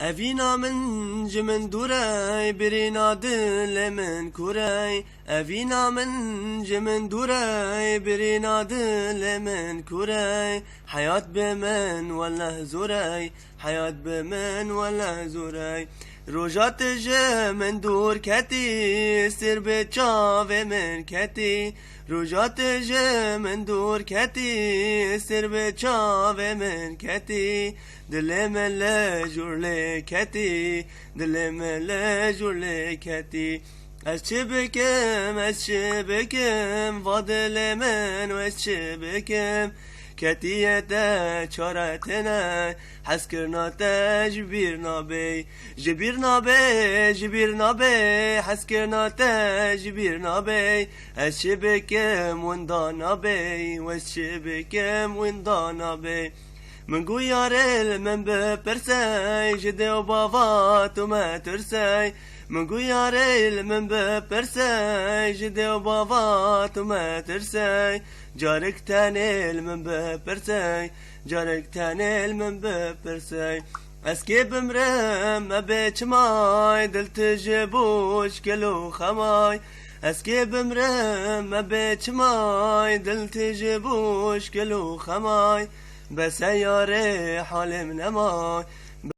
أفينا من جمن دوراي برينا دل من كوراي أفينا من جمن دوراي برينا دل من كوراي حياة بمن ولا زوراي حياة بمن ولا زوراي روجات جمن دور كتي سر بچاو من كتي روجات جمن دور كتي سر بچاو من كتي دل من لجور لكتي دل من لجور لكتي أشبكم فاضل من واشبكم كتية شارتنا حسكرنا تجبيرنا بي جبيرنا بي جبيرنا بي حسكرنا تجبيرنا بي أشبكم وندانا بي واشبكم وندانا بي من قويار من ببرساي جدي وبابات وما ترساي من قويار من ببرساي جدي وبابات وما ترساي جارك تانيل من ببرساي جارك تانيل من ببرساي اسكي بمرم ما بيش ماي دلت جبوش كلو خماي اسكي بمرم ما بيش ماي دلت جبوش كلو خماي بس يا ريح حالم نماي